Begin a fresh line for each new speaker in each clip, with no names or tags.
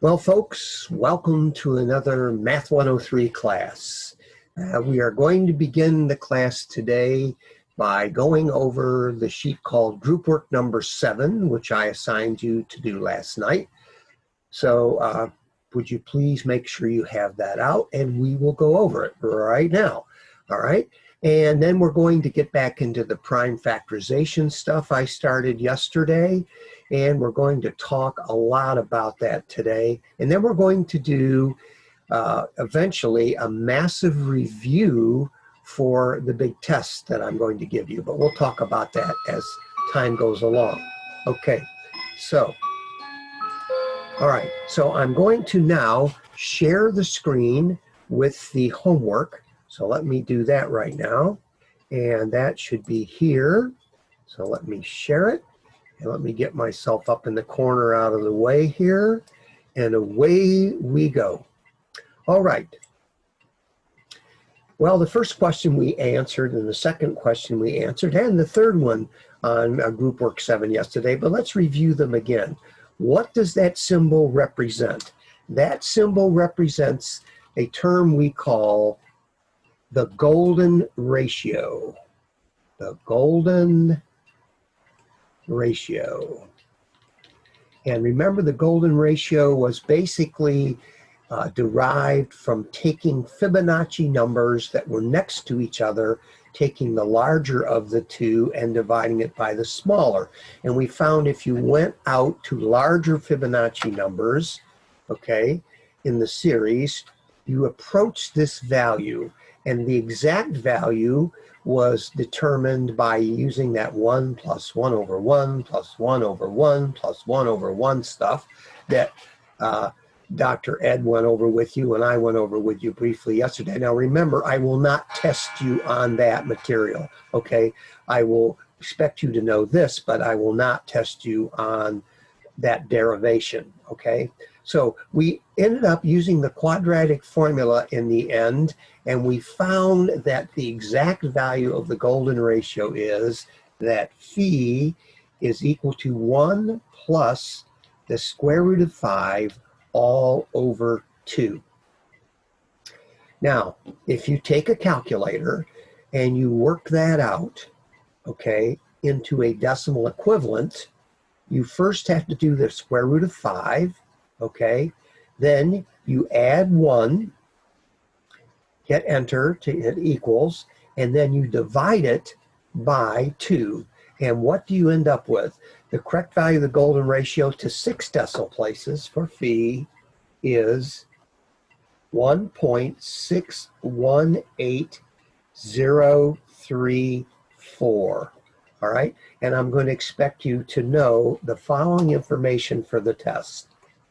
Well, folks, welcome to another Math 103 class. We are going to begin the class today by going over the sheet called Group Work number 7, which I assigned you to do last night. So would you please make sure you have that out, and we will go over it right now. All right. And then we're going to get back into the prime factorization stuff I started yesterday, and we're going to talk a lot about that today. And then we're going to do eventually a massive review for the big test that I'm going to give you, but we'll talk about that as time goes along. Okay, so, all right, so I'm going to now share the screen with the homework. So let me do that right now. And that should be here. So let me share it. And let me get myself up in the corner out of the way here. And away we go. All right. Well, the first question we answered, and the second question we answered, and the third one on Group Work 7 yesterday, but let's review them again. What does that symbol represent? That symbol represents a term we call the golden ratio. The golden ratio. And remember, the golden ratio was basically derived from taking Fibonacci numbers that were next to each other, taking the larger of the two and dividing it by the smaller. And we found if you went out to larger Fibonacci numbers, okay, in the series, you approach this value. And the exact value was determined by using that 1 plus 1 over 1 plus 1 over 1 plus 1 over 1 stuff that Dr. Ed went over with you and I went over with you briefly yesterday. Now remember, I will not test you on that material, okay? I will expect you to know this, but I will not test you on that derivation, okay? So we ended up using the quadratic formula in the end, and we found that the exact value of the golden ratio is that phi is equal to 1 plus the square root of 5 all over 2. Now, if you take a calculator and you work that out, okay, into a decimal equivalent, you first have to do the square root of 5, okay? Then you add 1, hit enter to hit equals, and then you divide it by 2. And what do you end up with? The correct value of the golden ratio to 6 decimal places for phi is 1.618034. All right, and I'm going to expect you to know the following information for the test.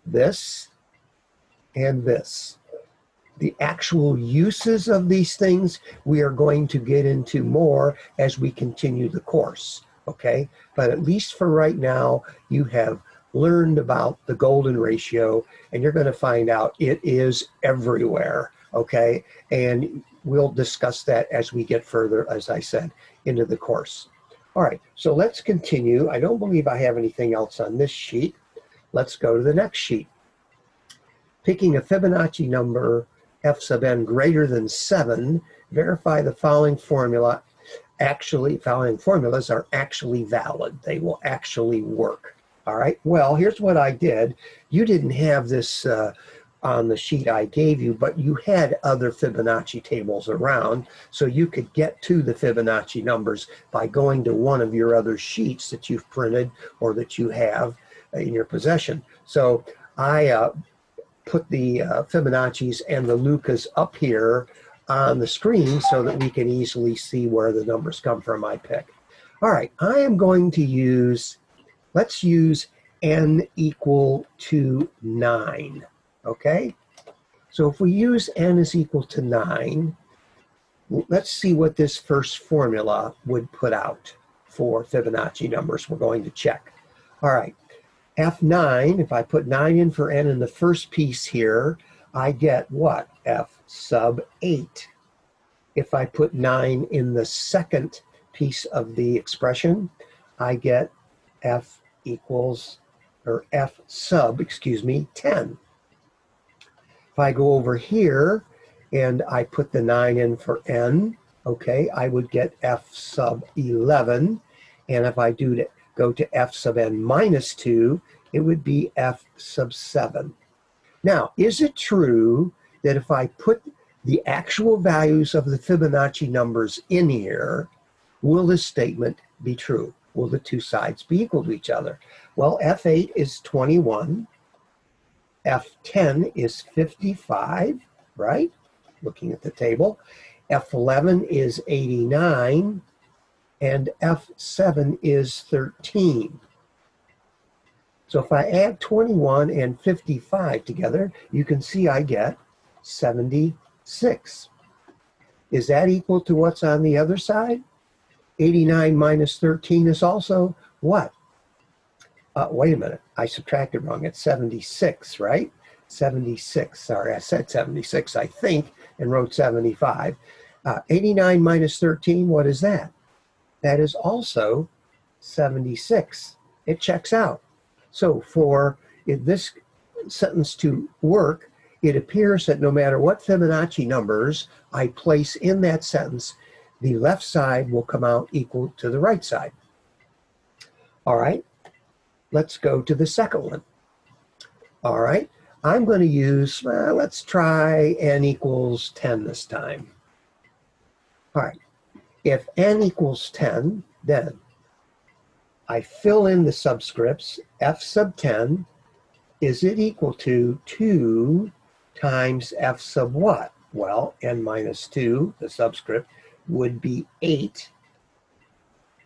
This and this. The actual uses of these things we are going to get into more as we continue the course, okay? But at least for right now, you have learned about the golden ratio, and you're going to find out it is everywhere, okay? And we'll discuss that as we get further, as I said, into the course. All right, so let's continue. I don't believe I have anything else on this sheet. Let's go to the next sheet. Picking a Fibonacci number f sub n greater than 7, verify the following formula. Actually, following formulas are actually valid. They will actually work. All right, well, here's what I did. You didn't have this on the sheet I gave you, but you had other Fibonacci tables around, so you could get to the Fibonacci numbers by going to one of your other sheets that you've printed or that you have in your possession. So I put the Fibonacci's and the Lucas up here on the screen so that we can easily see where the numbers come from I pick. All right, I am going to use, let's use n equal to 9. Okay, so if we use n is equal to 9, let's see what this first formula would put out for Fibonacci numbers we're going to check. All right, F9, if I put 9 in for n in the first piece here, I get what? F sub 8. If I put 9 in the second piece of the expression, I get F equals, or F sub, excuse me, 10. I go over here and I put the 9 in for n, okay, I would get f sub 11. And if I go to f sub n minus 2, it would be f sub 7. Now, is it true that if I put the actual values of the Fibonacci numbers in here, will this statement be true? Will the two sides be equal to each other? Well, f8 is 21, f10 is 55, right? Looking at the table. f11 is 89, and f7 is 13. So if I add 21 and 55 together, you can see I get 76. Is that equal to what's on the other side? 89 minus 13 is also what? Wait a minute, I subtracted wrong. It's 76, right? 76, sorry, I said 76, I think, and wrote 75. 89 minus 13, what is that? That is also 76. It checks out. So for this sentence to work, it appears that no matter what Fibonacci numbers I place in that sentence, the left side will come out equal to the right side. All right, let's go to the second one. All right, I'm going to use, let's try n equals 10 this time. All right, if n equals 10, then I fill in the subscripts. F sub 10, is it equal to 2 times f sub what? Well, n minus 2, the subscript, would be 8.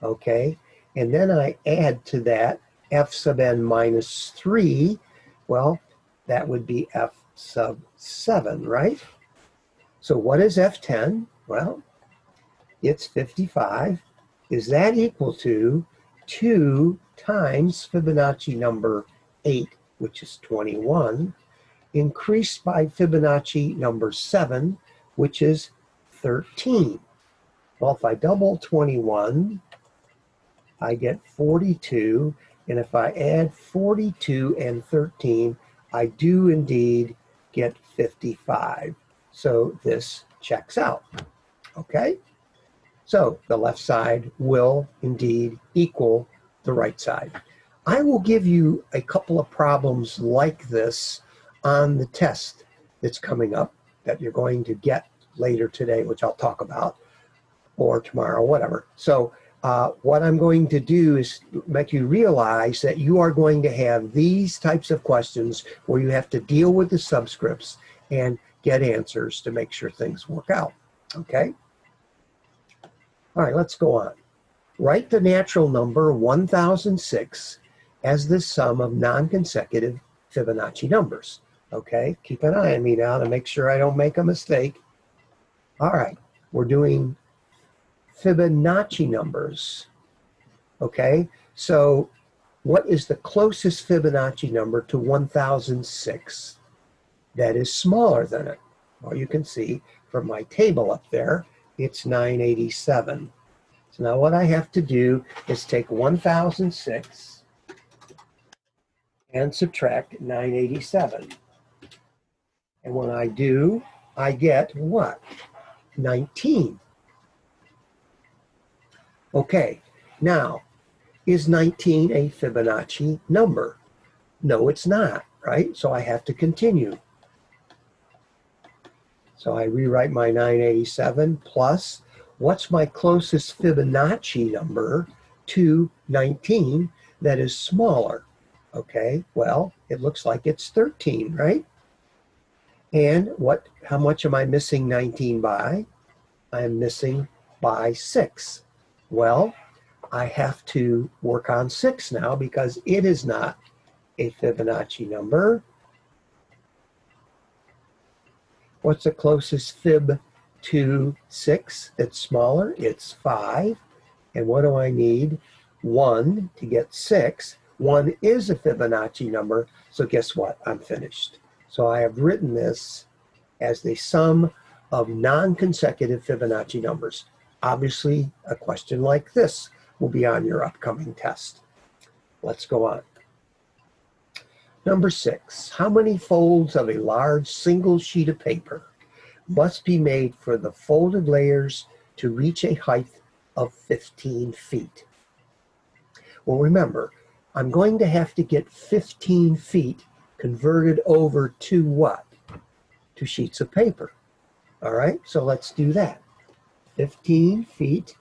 Okay, and then I add to that f sub n minus 3. Well, that would be f sub 7, right? So what is f10? Well, it's 55. Is that equal to 2 times Fibonacci number 8, which is 21, increased by Fibonacci number 7, which is 13. Well, if I double 21, I get 42, and if I add 42 and 13, I do indeed get 55. So this checks out, okay? So the left side will indeed equal the right side. I will give you a couple of problems like this on the test that's coming up that you're going to get later today, which I'll talk about, or tomorrow, whatever. So what I'm going to do is make you realize that you are going to have these types of questions where you have to deal with the subscripts and get answers to make sure things work out, okay? All right, let's go on. Write the natural number 1006 as the sum of non-consecutive Fibonacci numbers. Okay, keep an eye on me now to make sure I don't make a mistake. All right, we're doing Fibonacci numbers. Okay, so what is the closest Fibonacci number to 1006 that is smaller than it? Well, you can see from my table up there, it's 987. So now what I have to do is take 1006 and subtract 987. And when I do, I get what? 19. Okay, now, is 19 a Fibonacci number? No, it's not, right? So I have to continue. So I rewrite my 987 plus, what's my closest Fibonacci number to 19 that is smaller? Okay, well, it looks like it's 13, right? And how much am I missing 19 by? I'm missing by 6. Well, I have to work on 6 now because it is not a Fibonacci number. What's the closest fib to 6 that's smaller? It's 5. And what do I need? 1 to get 6. 1 is a Fibonacci number, so guess what? I'm finished. So I have written this as the sum of non-consecutive Fibonacci numbers. Obviously, a question like this will be on your upcoming test. Let's go on. Number 6, how many folds of a large single sheet of paper must be made for the folded layers to reach a height of 15 feet? Well, remember, I'm going to have to get 15 feet converted over to what? To sheets of paper. All right, so let's do that. 15 feet.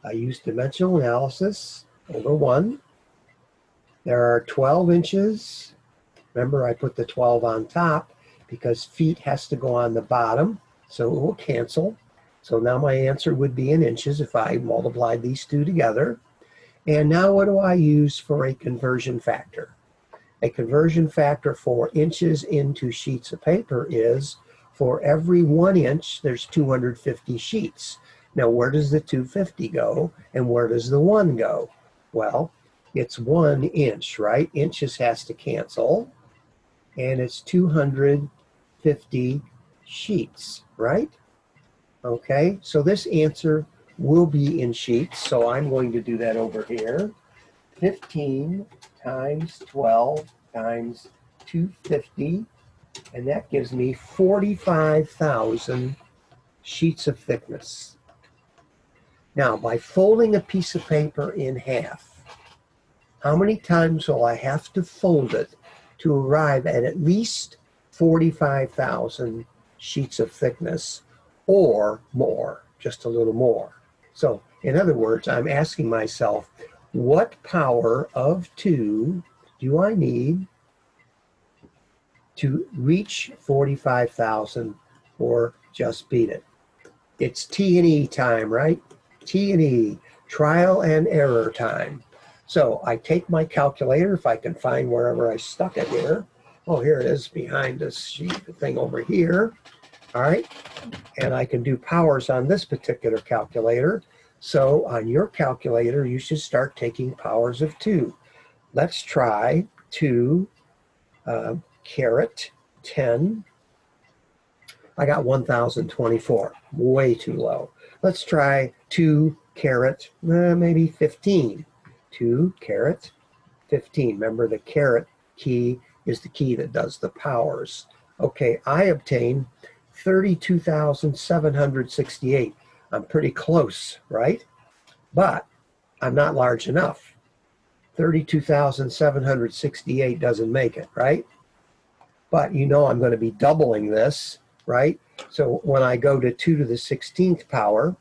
I use dimensional analysis over 1. There are 12 inches. Remember, I put the 12 on top because feet has to go on the bottom, so it will cancel. So now my answer would be in inches if I multiplied these two together. And now what do I use for a conversion factor? A conversion factor for inches into sheets of paper is, for every 1 inch, there's 250 sheets. Now, where does the 250 go and where does the 1 go? Well, it's 1 inch, right? Inches has to cancel, and it's 250 sheets, right? Okay, so this answer will be in sheets, so I'm going to do that over here. 15 times 12 times 250, and that gives me 45,000 sheets of thickness. Now, by folding a piece of paper in half, how many times will I have to fold it to arrive at least 45,000 sheets of thickness, or more, just a little more? So, in other words, I'm asking myself, what power of 2 do I need to reach 45,000 or just beat it? It's T&E time, right? T&E, trial and error time. So I take my calculator, if I can find wherever I stuck it here. Oh, here it is behind this sheet thing over here. All right, and I can do powers on this particular calculator. So on your calculator, you should start taking powers of 2. Let's try 2 caret 10. I got 1,024, way too low. Let's try 2 caret, maybe 15. 2 caret 15. Remember, the caret key is the key that does the powers. Okay, I obtained 32,768. I'm pretty close, right? But I'm not large enough. 32,768 doesn't make it, right? But you know I'm going to be doubling this, right? So when I go to 2 to the 16th power,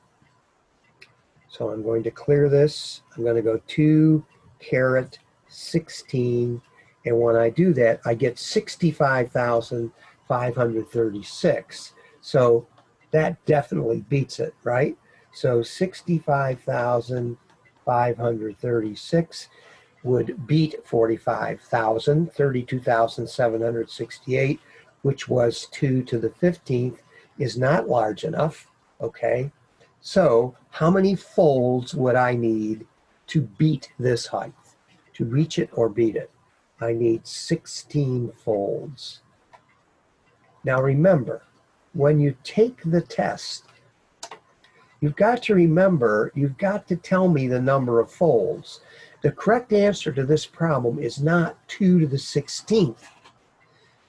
so I'm going to clear this. I'm going to go 2 caret 16. And when I do that, I get 65,536. So that definitely beats it, right? So 65,536 would beat 45,000, 32,768, which was 2 to the 15th, is not large enough, okay? So how many folds would I need to beat this height, to reach it or beat it? I need 16 folds. Now remember, when you take the test, you've got to remember, you've got to tell me the number of folds. The correct answer to this problem is not 2 to the 16th.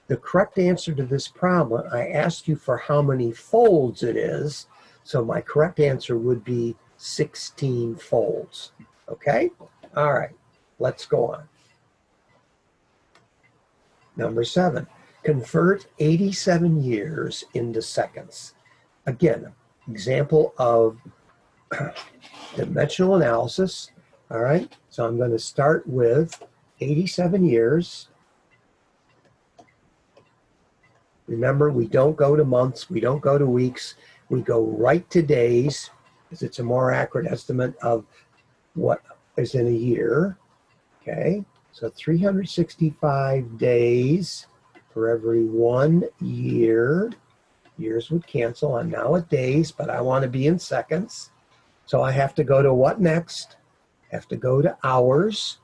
The correct answer to this problem, I asked you for how many folds it is, so my correct answer would be 16 folds. Okay? All right, let's go on. Number 7, convert 87 years into seconds. Again, example of dimensional analysis. All right, so I'm going to start with 87 years. Remember, we don't go to months, we don't go to weeks, we go right to days, because it's a more accurate estimate of what is in a year. Okay, so 365 days for every 1 year. Years would cancel. I'm now at days, but I want to be in seconds. So I have to go to what next? I have to go to hours.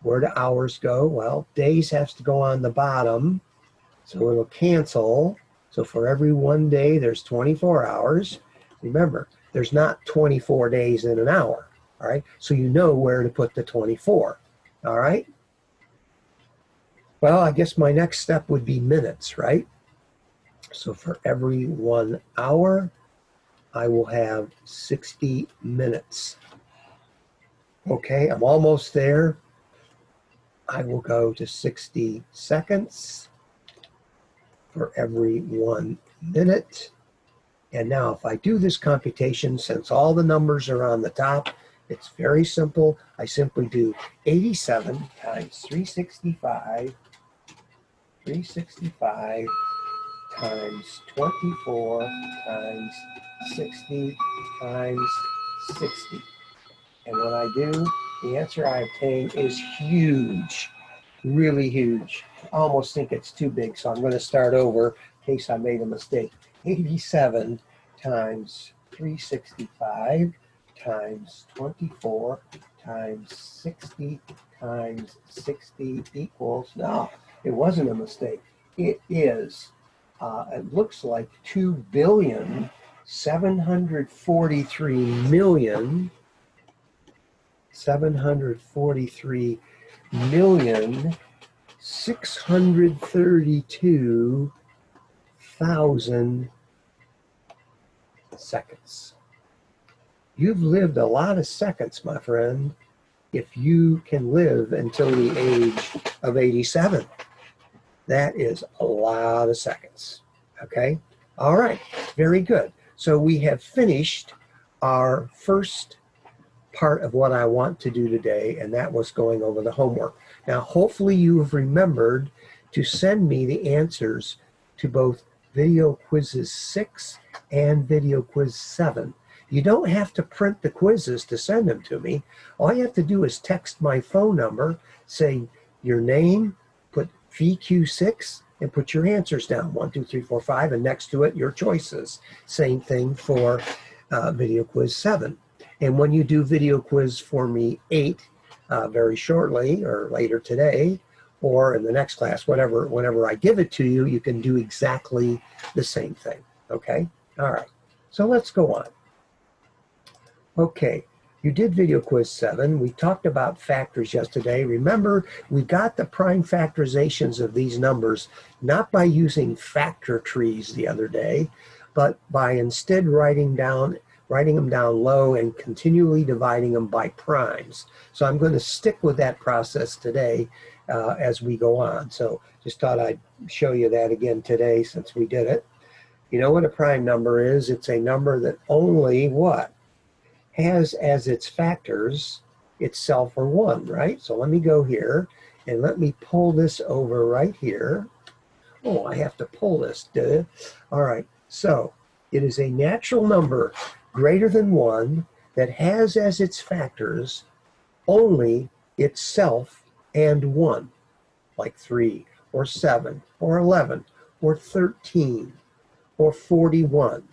Where do hours go? Well, days has to go on the bottom, so it'll cancel. So for every 1 day, there's 24 hours. Remember, there's not 24 days in an hour, all right? So you know where to put the 24, all right? Well, I guess my next step would be minutes, right? So for every 1 hour, I will have 60 minutes. Okay, I'm almost there. I will go to 60 seconds for every 1 minute. And now if I do this computation, since all the numbers are on the top, it's very simple. I simply do 87 times 365 times 24 times 60 times 60. And when I do, the answer I obtain is huge, really huge. I almost think it's too big, so I'm going to start over in case I made a mistake. 87 times 365 times 24 times 60 times 60 equals, no, it wasn't a mistake. It is, it looks like 2,743,632,000 seconds. You've lived a lot of seconds, my friend, if you can live until the age of 87. That is a lot of seconds. Okay? All right. Very good. So we have finished our first part of what I want to do today, and that was going over the homework. Now, hopefully you have remembered to send me the answers to both video quizzes 6 and video quiz 7. You don't have to print the quizzes to send them to me. All you have to do is text my phone number, say your name, put VQ6, and put your answers down, 1, 2, 3, 4, 5, and next to it, your choices. Same thing for video quiz 7. And when you do video quiz for me 8, very shortly or later today, or in the next class, whenever I give it to you, you can do exactly the same thing. Okay? All right. So let's go on. Okay. You did video quiz 7. We talked about factors yesterday. Remember, we got the prime factorizations of these numbers not by using factor trees the other day, but by instead writing them down low and continually dividing them by primes. So I'm going to stick with that process today as we go on. So just thought I'd show you that again today since we did it. You know what a prime number is? It's a number that only what? Has as its factors itself or 1, right? So let me go here and let me pull this over right here. Oh, I have to pull this, duh. All right, so it is a natural number greater than 1 that has as its factors only itself and 1, like 3 or 7 or 11 or 13 or 41,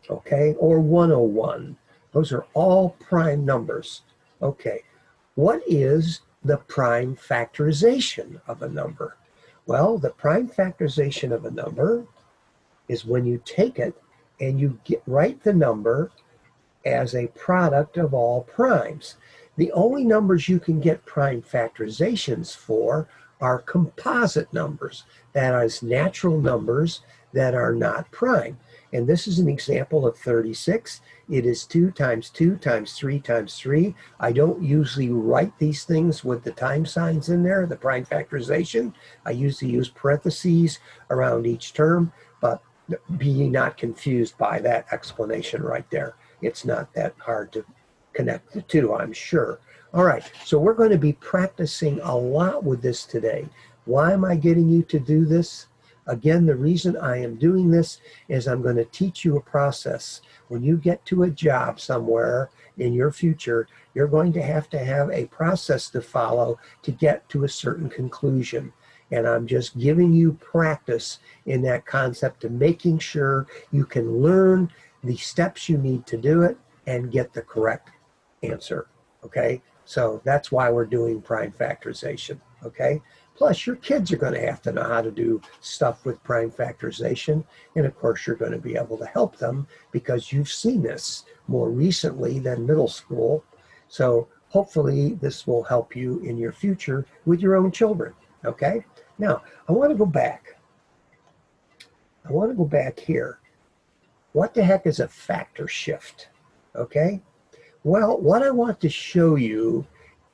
okay, or 101. Those are all prime numbers. Okay, what is the prime factorization of a number? Well, the prime factorization of a number is when you take it and you write the number as a product of all primes. The only numbers you can get prime factorizations for are composite numbers, that is natural numbers that are not prime. And this is an example of 36. It is 2 times 2 times 3 times 3. I don't usually write these things with the time signs in there, the prime factorization. I usually use parentheses around each term, but be not confused by that explanation right there. It's not that hard to connect the two, I'm sure. All right, so we're going to be practicing a lot with this today. Why am I getting you to do this? Again, the reason I am doing this is I'm going to teach you a process. When you get to a job somewhere in your future, you're going to have a process to follow to get to a certain conclusion. And I'm just giving you practice in that concept of making sure you can learn the steps you need to do it and get the correct answer, okay? So that's why we're doing prime factorization, okay? Plus, your kids are going to have to know how to do stuff with prime factorization. And of course, you're going to be able to help them because you've seen this more recently than middle school. So hopefully this will help you in your future with your own children. Okay? Now, I want to go back. I want to go back here. What the heck is a factor shift? Okay? Well, what I want to show you,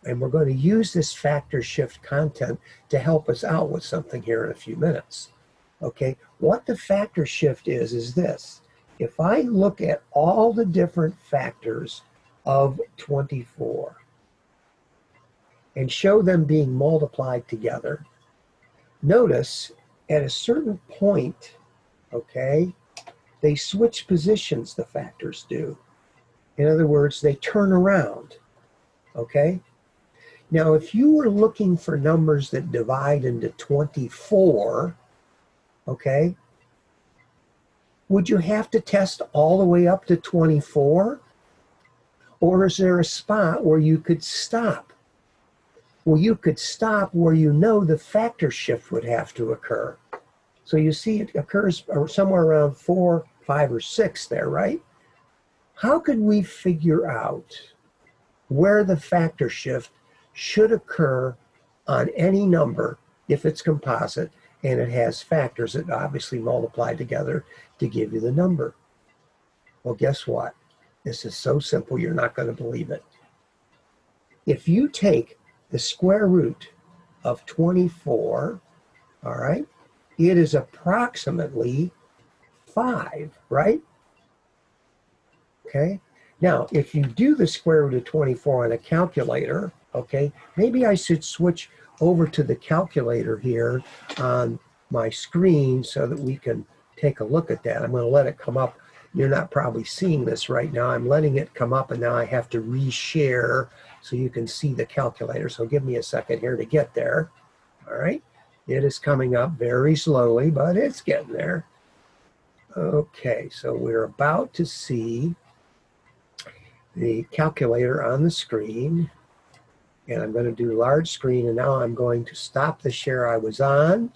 and we're going to use this factor shift content to help us out with something here in a few minutes. Okay, what the factor shift is this. If I look at all the different factors of 24 and show them being multiplied together, notice at a certain point, okay, they switch positions, the factors do. In other words, they turn around, okay? Now, if you were looking for numbers that divide into 24, okay, would you have to test all the way up to 24? Or is there a spot where you could stop? Well, you could stop where you know the factor shift would have to occur. So you see it occurs somewhere around 4, 5, or 6 there, right? How could we figure out where the factor shift should occur on any number if it's composite and it has factors that obviously multiply together to give you the number? Well, guess what? This is so simple, you're not going to believe it. If you take the square root of 24, all right, it is approximately 5, right? Okay. Now, if you do the square root of 24 on a calculator, okay, maybe I should switch over to the calculator here on my screen so that we can take a look at that. I'm going to let it come up. You're not probably seeing this right now. I'm letting it come up, and now I have to reshare so you can see the calculator. So give me a second here to get there. All right. It is coming up very slowly, but it's getting there. Okay, so we're about to see the calculator on the screen, and I'm going to do large screen, and now I'm going to stop the share I was on,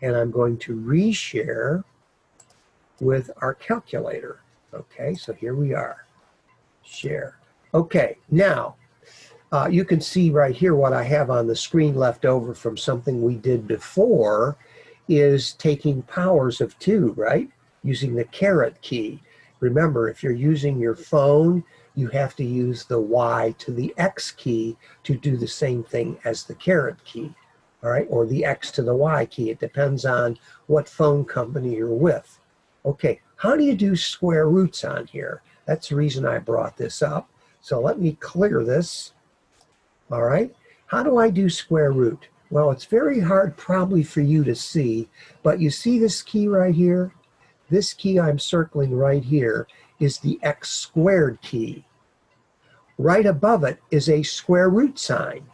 and I'm going to reshare with our calculator. Okay, so here we are, share. Okay, now you can see right here what I have on the screen left over from something we did before is taking powers of 2, right? Using the caret key. Remember, if you're using your phone, you have to use the Y to the X key to do the same thing as the caret key, all right? Or the X to the Y key. It depends on what phone company you're with. Okay, how do you do square roots on here? That's the reason I brought this up. So let me clear this, all right? How do I do square root? Well, it's very hard probably for you to see, but you see this key right here? This key I'm circling right here is the X squared key. Right above it is a square root sign.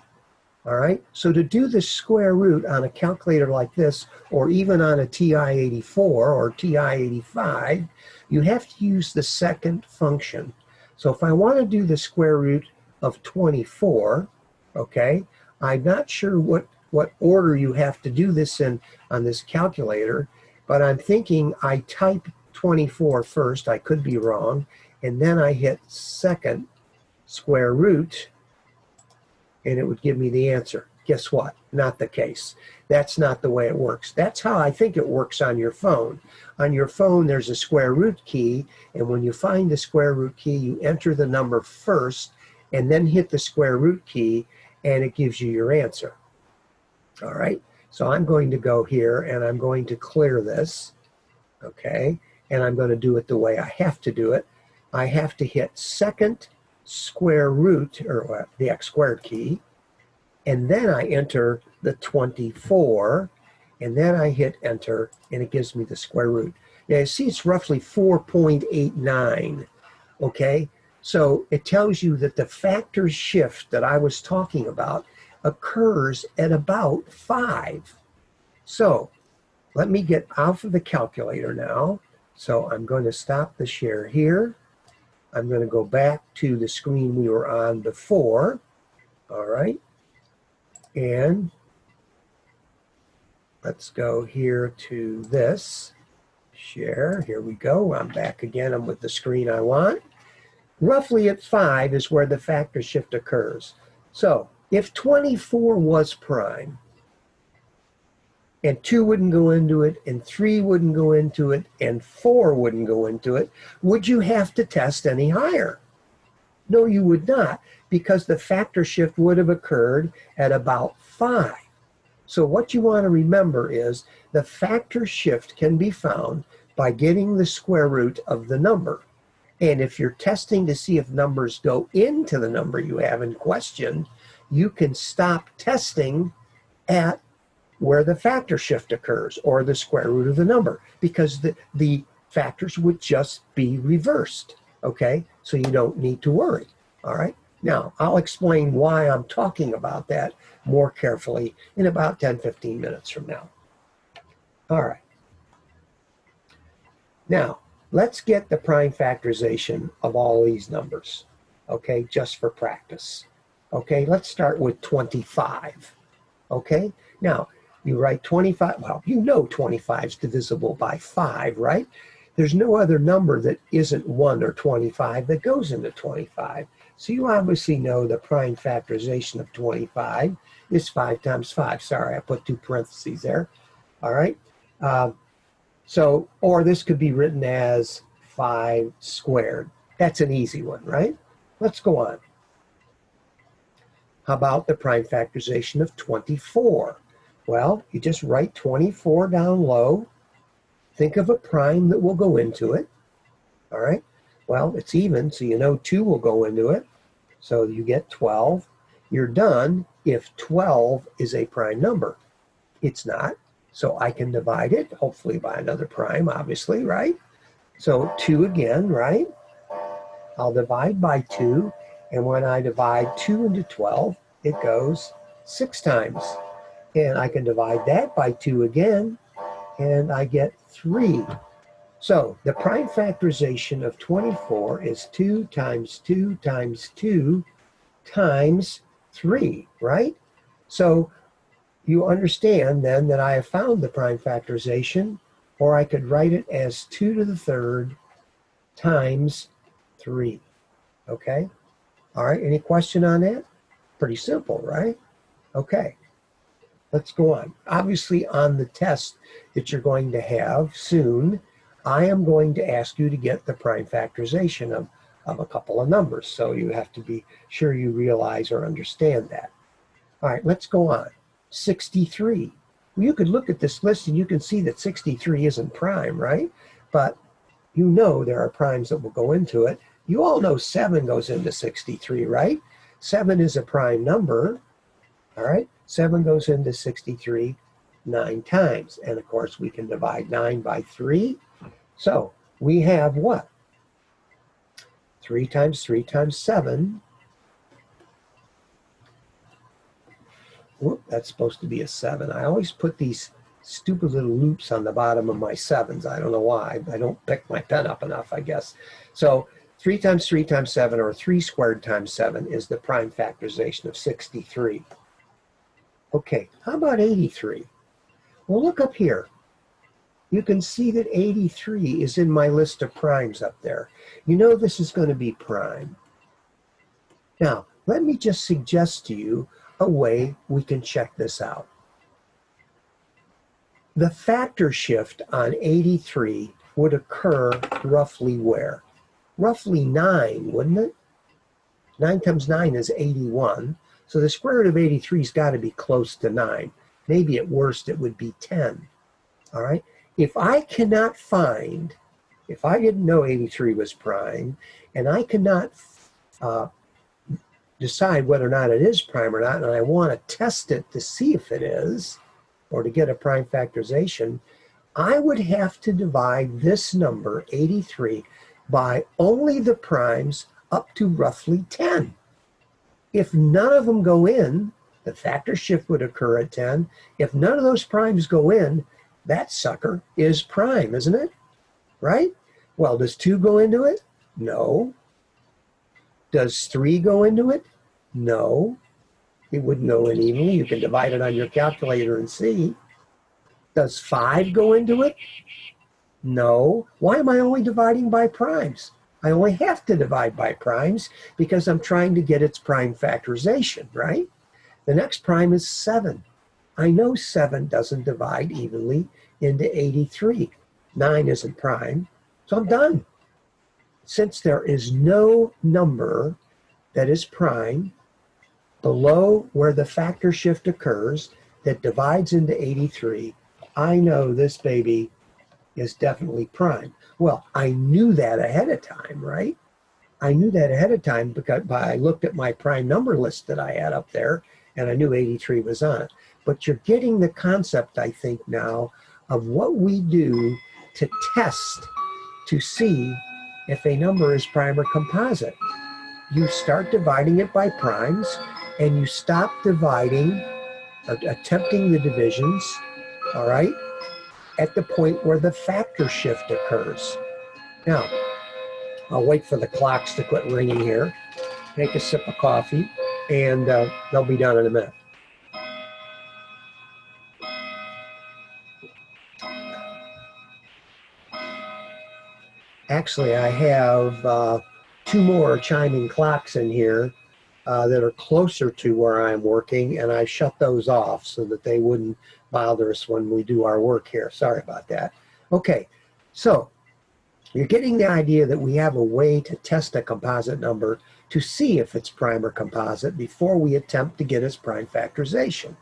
All right, so to do the square root on a calculator like this, or even on a TI-84 or TI-85, you have to use the second function. So if I want to do the square root of 24, okay, I'm not sure what order you have to do this in on this calculator, but I'm thinking I type 24 first, I could be wrong, and then I hit second square root, and it would give me the answer. Guess what? Not the case. That's not the way it works. That's how I think it works on your phone. On your phone, there's a square root key, and when you find the square root key, you enter the number first, and then hit the square root key, and it gives you your answer. All right, so I'm going to go here, and I'm going to clear this, okay? And I'm going to do it the way I have to do it. I have to hit second square root, or the X squared key, and then I enter the 24, and then I hit enter, and it gives me the square root. Now you see it's roughly 4.89, okay? So it tells you that the factor shift that I was talking about occurs at about 5. So let me get off of the calculator now. So I'm going to stop the share here. I'm going to go back to the screen we were on before, all right? And let's go here to this, share, here we go. I'm back again, I'm with the screen I want. Roughly at 5 is where the factor shift occurs. So if 24 was prime, and 2 wouldn't go into it, and 3 wouldn't go into it, and 4 wouldn't go into it, would you have to test any higher? No, you would not, because the factor shift would have occurred at about 5. So what you want to remember is the factor shift can be found by getting the square root of the number. And if you're testing to see if numbers go into the number you have in question, you can stop testing at where the factor shift occurs, or the square root of the number, because the factors would just be reversed, okay? So you don't need to worry, all right? Now, I'll explain why I'm talking about that more carefully in about 10-15 minutes from now. All right. Now, let's get the prime factorization of all these numbers, okay, just for practice. Okay, let's start with 25, okay? Now, you write 25, well, you know 25 is divisible by 5, right? There's no other number that isn't 1 or 25 that goes into 25. So you obviously know the prime factorization of 25 is 5 times 5. Sorry, I put 2 parentheses there, all right? So, or this could be written as 5 squared. That's an easy one, right? Let's go on. How about the prime factorization of 24? Well, you just write 24 down low. Think of a prime that will go into it, all right? Well, it's even, so you know 2 will go into it. So you get 12. You're done if 12 is a prime number. It's not. So I can divide it, hopefully by another prime, obviously, right? So 2 again, right? I'll divide by 2, and when I divide 2 into 12, it goes 6 times. And I can divide that by 2 again, and I get 3. So the prime factorization of 24 is 2 times 2 times 2 times 3, right? So you understand then that I have found the prime factorization, or I could write it as 2 to the third times 3, okay? All right, any question on that? Pretty simple, right? Okay, let's go on. Obviously on the test that you're going to have soon, I am going to ask you to get the prime factorization of a couple of numbers, so you have to be sure you realize or understand that. All right, let's go on. 63. Well, you could look at this list and you can see that 63 isn't prime, right? But you know there are primes that will go into it. You all know 7 goes into 63, right? 7 is a prime number, all right? 7 goes into 63 9 times. And of course, we can divide 9 by 3. So we have what? 3 times 3 times 7. Whoop, that's supposed to be a 7. I always put these stupid little loops on the bottom of my 7s. I don't know why. I don't pick my pen up enough, I guess. So 3 times 3 times 7, or 3 squared times 7, is the prime factorization of 63. Okay, how about 83? Well, look up here. You can see that 83 is in my list of primes up there. You know this is going to be prime. Now, let me just suggest to you a way we can check this out. The factor shift on 83 would occur roughly where? Roughly 9, wouldn't it? 9 times 9 is 81. So the square root of 83 has got to be close to 9. Maybe at worst it would be 10. All right? If I cannot find, if I didn't know 83 was prime, and I cannot decide whether or not it is prime or not, and I want to test it to see if it is, or to get a prime factorization, I would have to divide this number, 83, by only the primes up to roughly 10. If none of them go in, the factor shift would occur at 10. If none of those primes go in, that sucker is prime, isn't it? Right? Well, does 2 go into it? No. Does 3 go into it? No. It wouldn't go in evenly. You can divide it on your calculator and see. Does 5 go into it? No. Why am I only dividing by primes? I only have to divide by primes because I'm trying to get its prime factorization, right? The next prime is 7. I know 7 doesn't divide evenly into 83. 9 isn't prime, so I'm done. Since there is no number that is prime below where the factor shift occurs that divides into 83, I know this baby is definitely prime. Well, I knew that ahead of time, right? I knew that ahead of time because I looked at my prime number list that I had up there, and I knew 83 was on it. But you're getting the concept, I think, now of what we do to test to see if a number is prime or composite. You start dividing it by primes, and you stop dividing, attempting the divisions, all right, at the point where the factor shift occurs. Now, I'll wait for the clocks to quit ringing here, take a sip of coffee, and they'll be done in a minute. Actually, I have 2 more chiming clocks in here that are closer to where I'm working, and I shut those off so that they wouldn't bother us when we do our work here. Sorry about that. Okay, so you're getting the idea that we have a way to test a composite number to see if it's prime or composite before we attempt to get its prime factorization.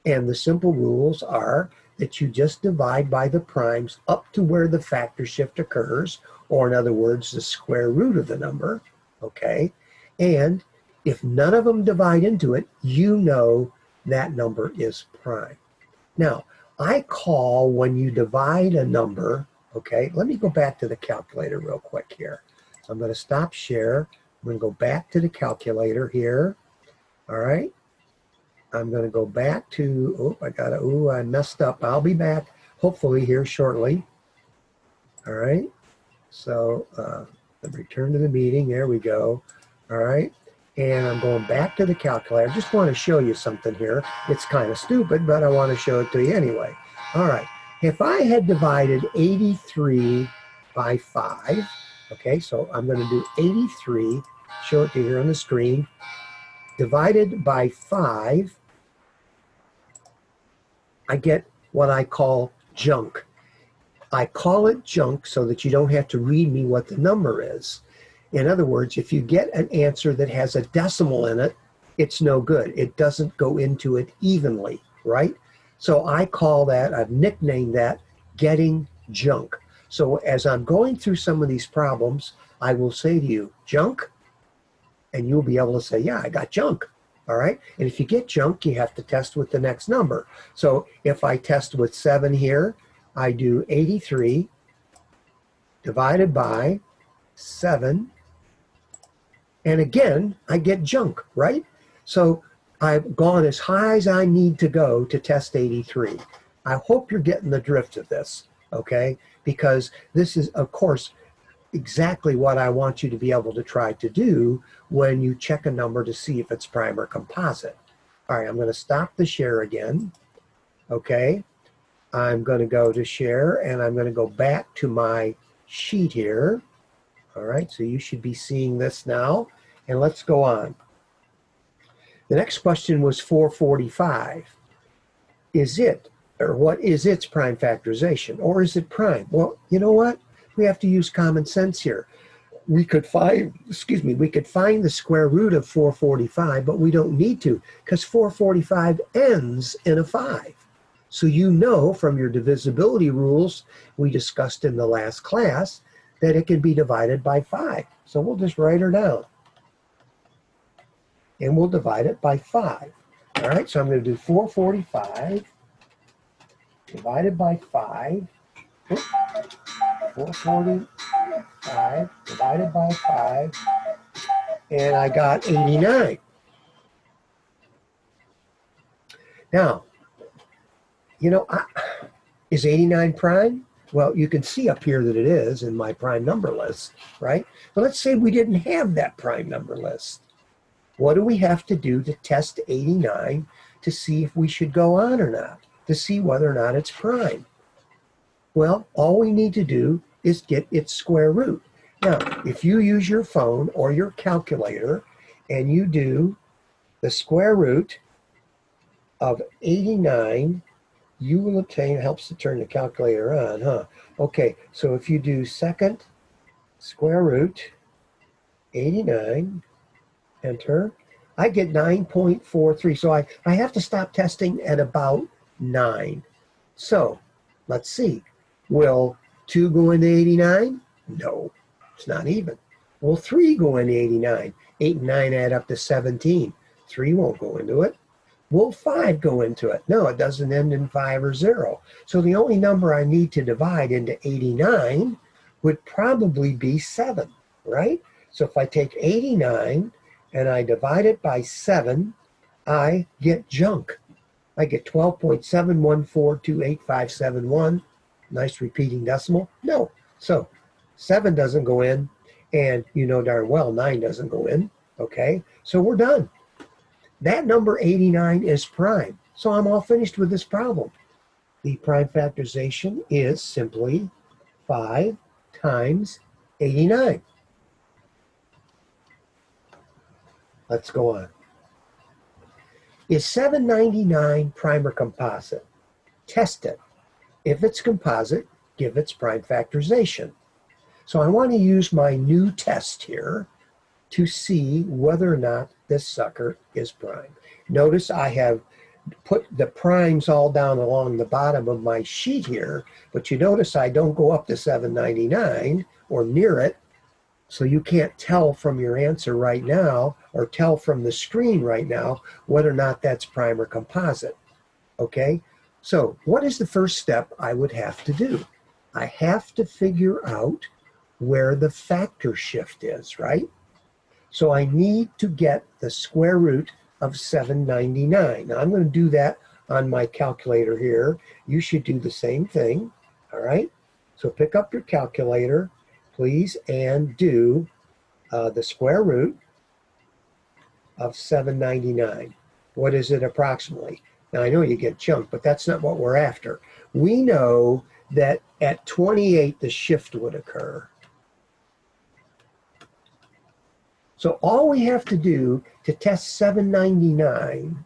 And the simple rules are that you just divide by the primes up to where the factor shift occurs, or in other words, the square root of the number, okay? And if none of them divide into it, you know that number is prime. Now, I call when you divide a number, okay? Let me go back to the calculator real quick here. So I'm going to stop share. I'm going to go back to the calculator here, all right? I'm going to go back to, I messed up. I'll be back hopefully here shortly. All right. So return to the meeting. There we go. All right. And I'm going back to the calculator. I just want to show you something here. It's kind of stupid, but I want to show it to you anyway. All right. If I had divided 83 by 5, okay, so I'm going to do 83, show it to you here on the screen, divided by 5, I get what I call junk. I call it junk so that you don't have to read me what the number is. In other words, if you get an answer that has a decimal in it, it's no good. It doesn't go into it evenly, right? So I call that, I've nicknamed that, getting junk. So as I'm going through some of these problems, I will say to you, junk, and you'll be able to say, yeah, I got junk. All right. And if you get junk, you have to test with the next number. So if I test with 7 here, I do 83 divided by 7. And again, I get junk, right? So I've gone as high as I need to go to test 83. I hope you're getting the drift of this, okay? Because this is, of course, exactly what I want you to be able to try to do when you check a number to see if it's prime or composite. All right, I'm going to stop the share again. Okay, I'm going to go to share, and I'm going to go back to my sheet here. All right, so you should be seeing this now, and let's go on. The next question was 445. Is it, or what is its prime factorization, or is it prime? Well, you know what? We have to use common sense here. We could find, we could find the square root of 445, but we don't need to because 445 ends in a 5. So you know from your divisibility rules we discussed in the last class that it can be divided by 5. So we'll just write her down. And we'll divide it by 5. All right, so I'm going to do 445 divided by 5. 445 divided by 5, and I got 89. Now, you know, is 89 prime? Well, you can see up here that it is in my prime number list, right? But let's say we didn't have that prime number list. What do we have to do to test 89 to see if we should go on or not, to see whether or not it's prime? Well, all we need to do is get its square root. Now, if you use your phone or your calculator and you do the square root of 89, you will obtain, helps to turn the calculator on, huh? Okay, so if you do second square root 89, enter, I get 9.43. So I have to stop testing at about 9. So let's see. Will 2 go into 89? No, it's not even. Will 3 go into 89? 8 and 9 add up to 17. 3 won't go into it. Will 5 go into it? No, it doesn't end in 5 or 0. So the only number I need to divide into 89 would probably be 7, right? So if I take 89 and I divide it by 7, I get junk. I get 12.714285571. Nice repeating decimal. No. So 7 doesn't go in, and you know darn well 9 doesn't go in. Okay, so we're done. That number 89 is prime. So I'm all finished with this problem. The prime factorization is simply 5 times 89. Let's go on. Is 799 prime or composite? Test it. If it's composite, give its prime factorization. So I want to use my new test here to see whether or not this sucker is prime. Notice I have put the primes all down along the bottom of my sheet here, but you notice I don't go up to 799 or near it, so you can't tell from your answer right now or tell from the screen right now whether or not that's prime or composite. Okay, so what is the first step I would have to do? I have to figure out where the factor shift is, right? So I need to get the square root of 799. Now I'm going to do that on my calculator here. You should do the same thing, all right? So pick up your calculator, please, and do the square root of 799. What is it approximately? Now I know you get junk, but that's not what we're after. We know that at 28 the shift would occur. So all we have to do to test 799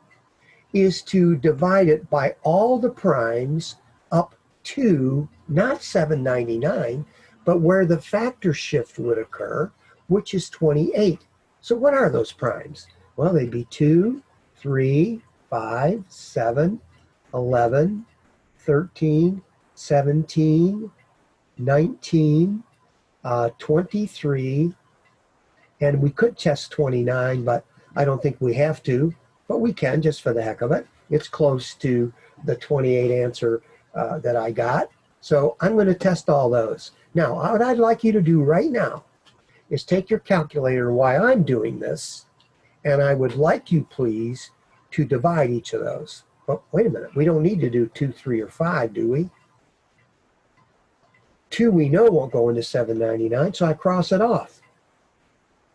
is to divide it by all the primes up to not 799, but where the factor shift would occur, which is 28. So what are those primes? Well, they'd be 2, 3, 5, 7, 11, 13, 17, 19, 23, and we could test 29, but I don't think we have to, but we can just for the heck of it. It's close to the 28 answer that I got. So I'm going to test all those. Now, what I'd like you to do right now is take your calculator while I'm doing this, and I would like you, please, to divide each of those. But wait a minute, we don't need to do 2, 3, or 5, do we? 2 we know won't go into 799, so I cross it off.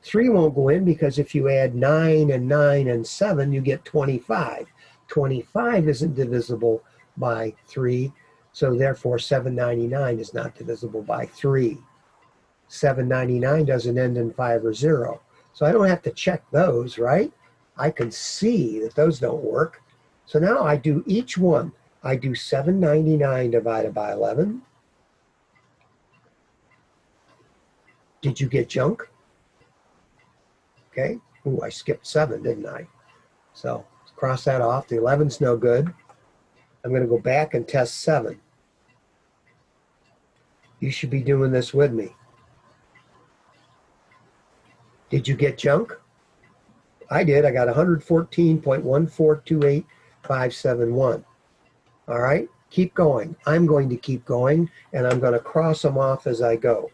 3 won't go in because if you add 9 and 9 and 7, you get 25. 25 isn't divisible by 3, so therefore 799 is not divisible by 3. 799 doesn't end in 5 or 0. So I don't have to check those, right? I can see that those don't work. So now I do each one. I do 799 divided by 11. Did you get junk? Okay. Ooh, I skipped 7, didn't I? So cross that off. The 11's no good. I'm going to go back and test 7. You should be doing this with me. Did you get junk? I did. I got 114.1428571. All right. Keep going. I'm going to keep going, and I'm going to cross them off as I go.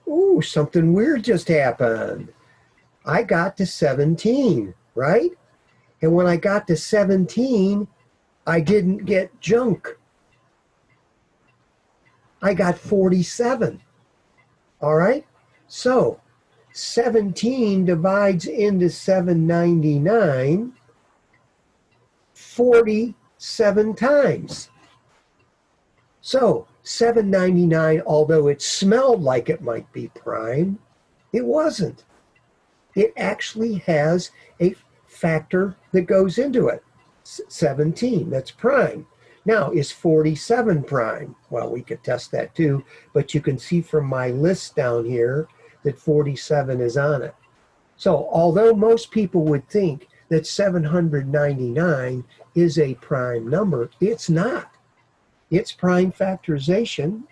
Ooh, something weird just happened. I got to 17, right? And when I got to 17, I didn't get junk. I got 47. All right? So 17 divides into 799 47 times. So 799, although it smelled like it might be prime, it wasn't. It actually has a factor that goes into it. 17, that's prime. Now, is 47 prime? Well, we could test that too, but you can see from my list down here that 47 is on it. So although most people would think that 799 is a prime number, it's not. Its prime factorization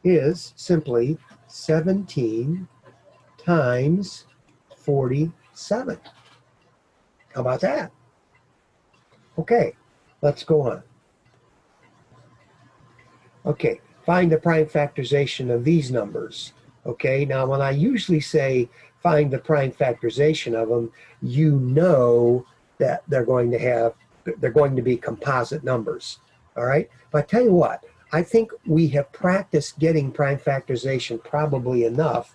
is simply 17 times 47. How about that? Okay, let's go on. Okay, find the prime factorization of these numbers. Okay, now when I usually say find the prime factorization of them, you know that they're going to be composite numbers. All right, but I tell you what, I think we have practiced getting prime factorization probably enough,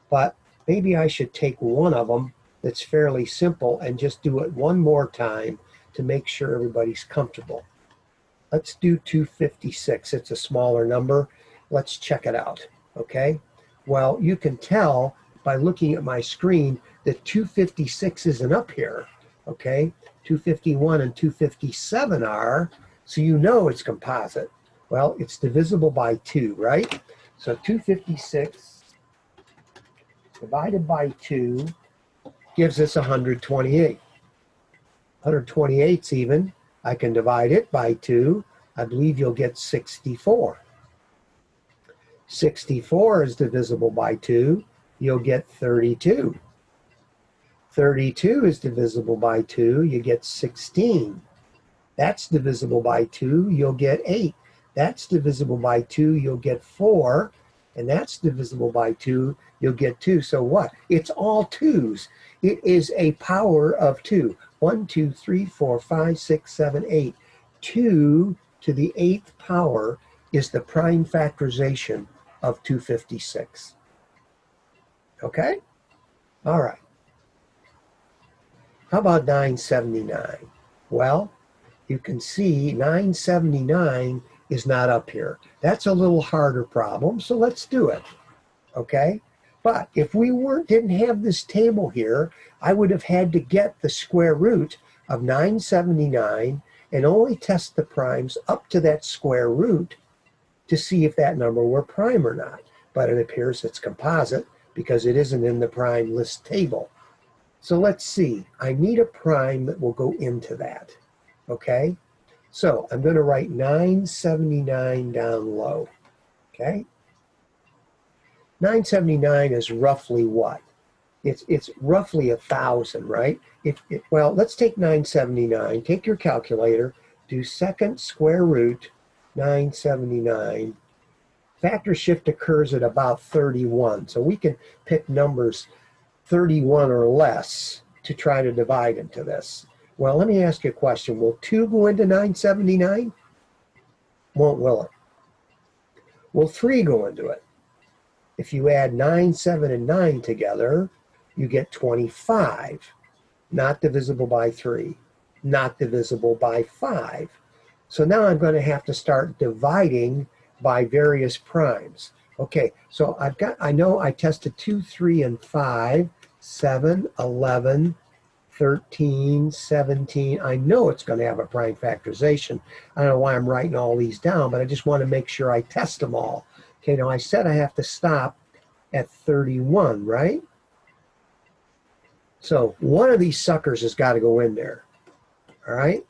but maybe I should take one of them that's fairly simple and just do it one more time to make sure everybody's comfortable. Let's do 256. It's a smaller number. Let's check it out, okay? Well, you can tell by looking at my screen that 256 isn't up here, okay? 251 and 257 are, so you know it's composite. Well, it's divisible by 2, right? So 256 divided by 2 gives us 128. 128's even. I can divide it by 2. I believe you'll get 64. 64 is divisible by 2. You'll get 32. 32 is divisible by 2. You get 16. That's divisible by 2. You'll get 8. That's divisible by 2. You'll get 4. And that's divisible by 2. You'll get 2. So what? It's all 2's. It is a power of 2. 1, 2, 3, 4, 5, 6, 7, 8. 2 to the 8th power is the prime factorization of 256. Okay? All right. How about 979? Well, you can see 979 is not up here. That's a little harder problem, so let's do it. Okay? But if we didn't have this table here, I would have had to get the square root of 979 and only test the primes up to that square root to see if that number were prime or not. But it appears it's composite because it isn't in the prime list table. So let's see. I need a prime that will go into that. Okay? So I'm going to write 979 down low. Okay? 979 is roughly what? It's roughly 1,000, right? Well, let's take 979. Take your calculator, do second square root 979. Factor shift occurs at about 31. So we can pick numbers 31 or less to try to divide into this. Well, let me ask you a question. Will 2 go into 979? Won't, will it? Will 3 go into it? If you add 9, 7, and 9 together, you get 25. Not divisible by 3. Not divisible by 5. So now I'm going to have to start dividing by various primes. Okay, so I know I tested 2, 3, and 5, 7, 11, 13, 17. I know it's going to have a prime factorization. I don't know why I'm writing all these down, but I just want to make sure I test them all. Okay, now I said I have to stop at 31, right? So one of these suckers has got to go in there. All right?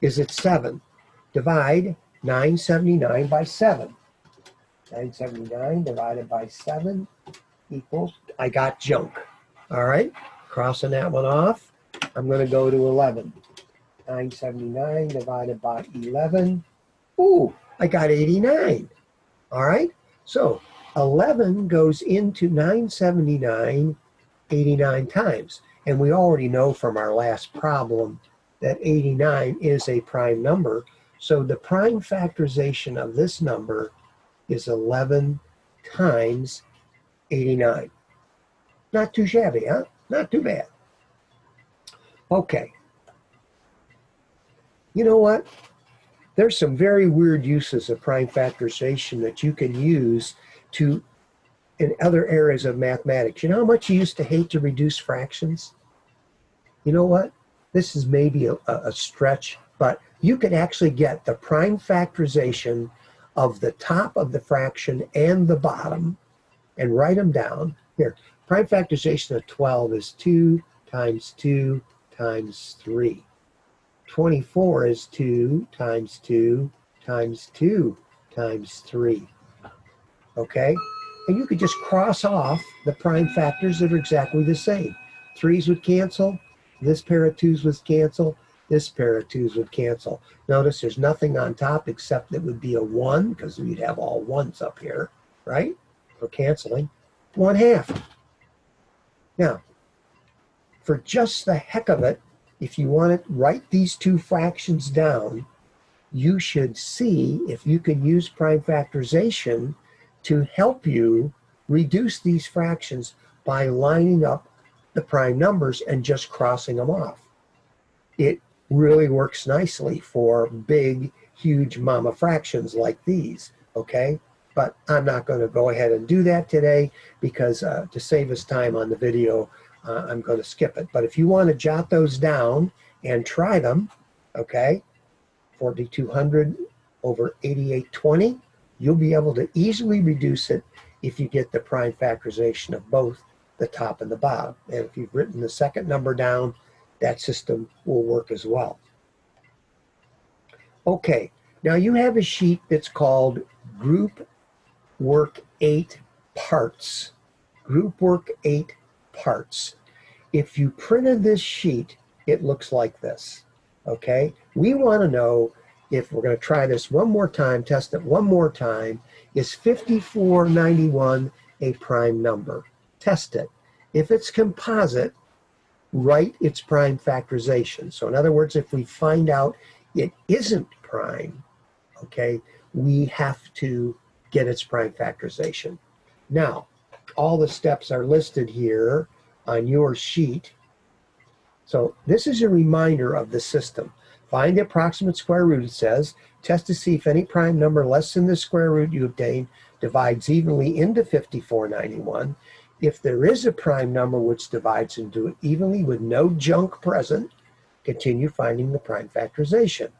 Is it 7? Divide 979 by 7. 979 divided by 7 equals, I got junk. All right? Crossing that one off. I'm going to go to 11. 979 divided by 11. Ooh, I got 89. All right? So 11 goes into 979 89 times. And we already know from our last problem that 89 is a prime number. So the prime factorization of this number is 11 times 89. Not too shabby, huh? Not too bad. Okay. You know what? There's some very weird uses of prime factorization that you can use to in other areas of mathematics. You know how much you used to hate to reduce fractions? You know what? This is maybe a stretch, but you could actually get the prime factorization of the top of the fraction and the bottom and write them down. Here, prime factorization of 12 is 2 times 2 times 3. 24 is 2 times 2 times 2 times 3. Okay? And you could just cross off the prime factors that are exactly the same. 3's would cancel. This pair of 2's would cancel. This pair of 2's would cancel. Notice there's nothing on top except it would be a 1 because we'd have all 1's up here, right? For canceling. 1/2. Now, for just the heck of it, if you want to write these two fractions down, you should see if you can use prime factorization to help you reduce these fractions by lining up the prime numbers and just crossing them off. It really works nicely for big, huge mama fractions like these, okay? But I'm not going to go ahead and do that today because to save us time on the video, I'm going to skip it. But if you want to jot those down and try them, okay, 4,200 over 8820, you'll be able to easily reduce it if you get the prime factorization of both the top and the bottom. And if you've written the second number down, that system will work as well. Okay, now you have a sheet that's called Group Work 8 Parts. Group Work 8 Parts. If you printed this sheet, it looks like this. Okay, we want to know if we're going to try this one more time, test it one more time, is 5491 a prime number? Test it. If it's composite, write its prime factorization. So in other words, if we find out it isn't prime, okay, we have to get its prime factorization. Now, all the steps are listed here on your sheet. So this is a reminder of the system. Find the approximate square root, it says. Test to see if any prime number less than the square root you obtain divides evenly into 5491. If there is a prime number which divides into it evenly with no junk present, continue finding the prime factorization.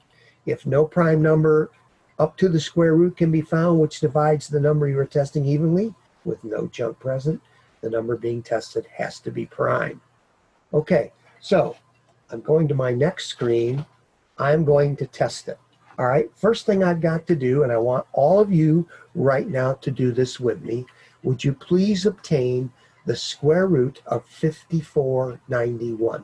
If no prime number up to the square root can be found which divides the number you are testing evenly with no junk present, the number being tested has to be prime. Okay, so I'm going to my next screen. I'm going to test it. All right, first thing I've got to do, and I want all of you right now to do this with me, would you please obtain the square root of 5491?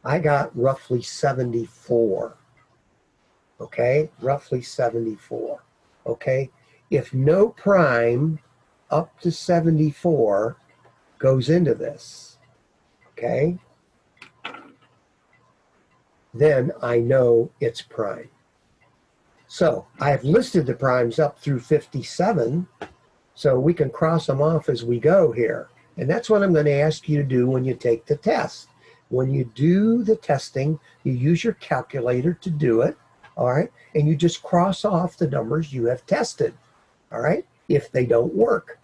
I got roughly 74. Okay, roughly 74. Okay, if no prime up to 74 goes into this, okay, then I know it's prime. So I have listed the primes up through 57, so we can cross them off as we go here. And that's what I'm going to ask you to do when you take the test. When you do the testing, you use your calculator to do it, all right? And you just cross off the numbers you have tested, all right? If they don't work,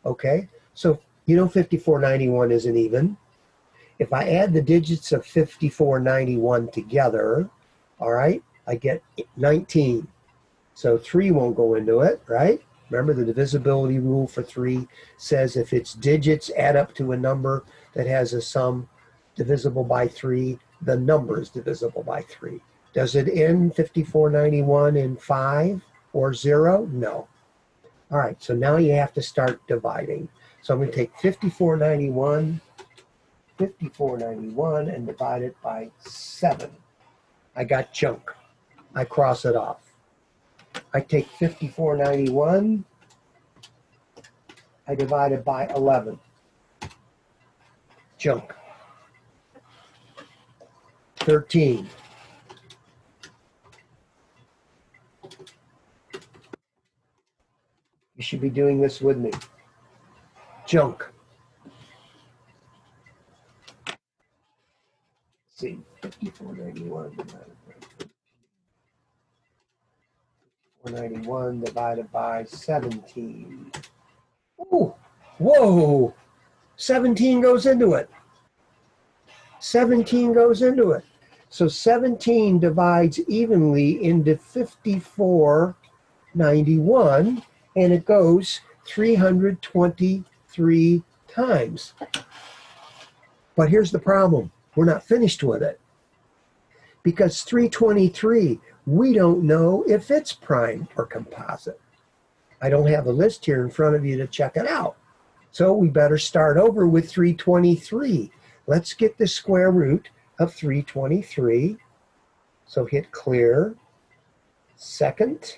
okay? So you know 5491 isn't even. If I add the digits of 5491 together, all right, I get 19. So 3 won't go into it, right? Remember the divisibility rule for 3 says if its digits add up to a number that has a sum divisible by 3, the number is divisible by 3. Does it end 5491 in 5 or 0? No. All right, so now you have to start dividing. So I'm going to take 5491 and divide it by 7. I got junk. I cross it off. I take 5491, I divided by 11. Junk. 13. You should be doing this with me. Junk. Let's see, 5491 divided by 491 divided by 17. Ooh, whoa, 17 goes into it. 17 goes into it. So 17 divides evenly into 5491, and it goes 323 times. But here's the problem. We're not finished with it. Because 323, we don't know if it's prime or composite. I don't have a list here in front of you to check it out. So we better start over with 323. Let's get the square root of 323. So hit clear. Second,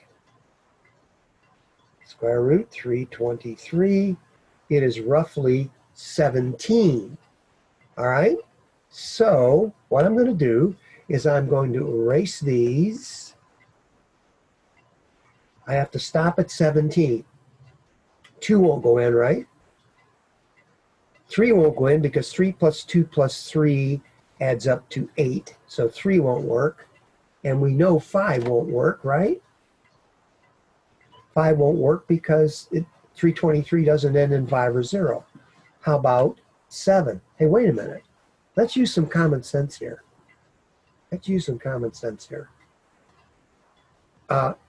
square root 323. It is roughly 17. All right? So what I'm going to do is I'm going to erase these. I have to stop at 17. 2 won't go in, right? 3 won't go in because 3 plus 2 plus 3 adds up to 8. So 3 won't work. And we know 5 won't work, right? 5 won't work because 323 doesn't end in 5 or 0. How about 7? Hey, wait a minute. Let's use some common sense here. Let's use some common sense here.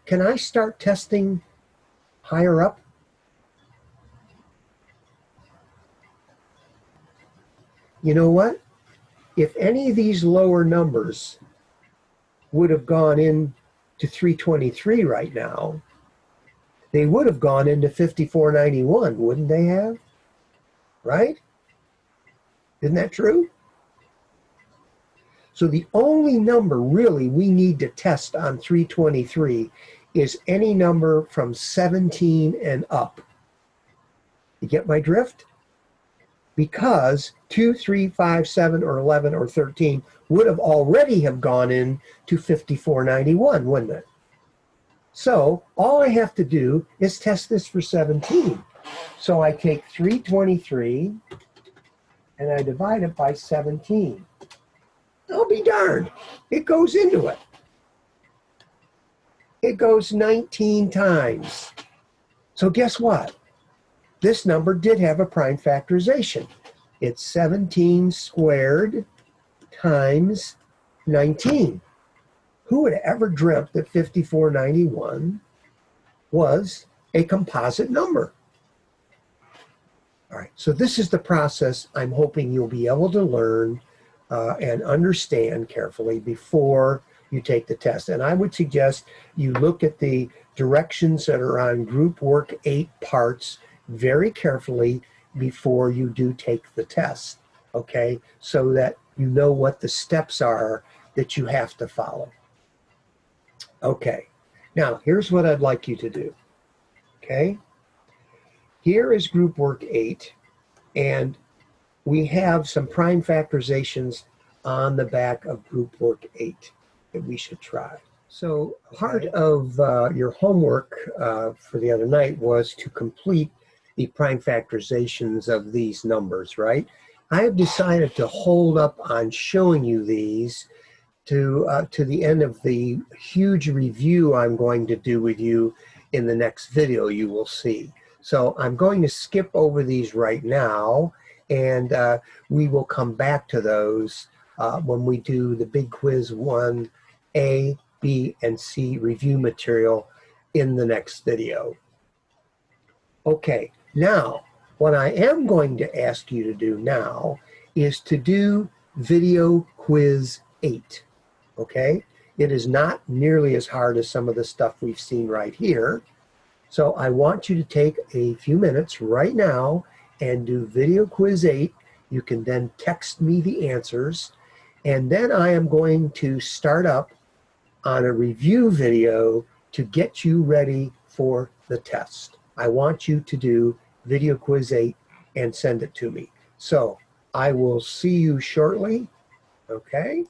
Can I start testing higher up? You know what? If any of these lower numbers would have gone in to 323 right now, they would have gone into 5491, wouldn't they have? Right? Isn't that true? So the only number really we need to test on 323 is any number from 17 and up. You get my drift? Because 2, 3, 5, 7, or 11, or 13 would have already have gone in to 5491, wouldn't it? So all I have to do is test this for 17. So I take 323 and I divide it by 17. I'll be darned. It goes into it. It goes 19 times. So guess what? This number did have a prime factorization. It's 17 squared times 19. Who would have ever dreamt that 5491 was a composite number? All right, so this is the process I'm hoping you'll be able to learn and understand carefully before you take the test. And I would suggest you look at the directions that are on Group Work 8 parts very carefully before you do take the test, okay? So that you know what the steps are that you have to follow. Okay, now here's what I'd like you to do, okay? Here is Group Work 8, and we have some prime factorizations on the back of Group Work 8 that we should try. So part of your homework for the other night was to complete the prime factorizations of these numbers, right? I have decided to hold up on showing you these to the end of the huge review I'm going to do with you in the next video you will see. So I'm going to skip over these right now, and we will come back to those when we do the Big Quiz 1A, B, and C review material in the next video. Okay, now what I am going to ask you to do now is to do Video Quiz 8. Okay, it is not nearly as hard as some of the stuff we've seen right here. So I want you to take a few minutes right now and do Video Quiz 8. You can then text me the answers. And then I am going to start up on a review video to get you ready for the test. I want you to do Video Quiz 8 and send it to me. So I will see you shortly. Okay.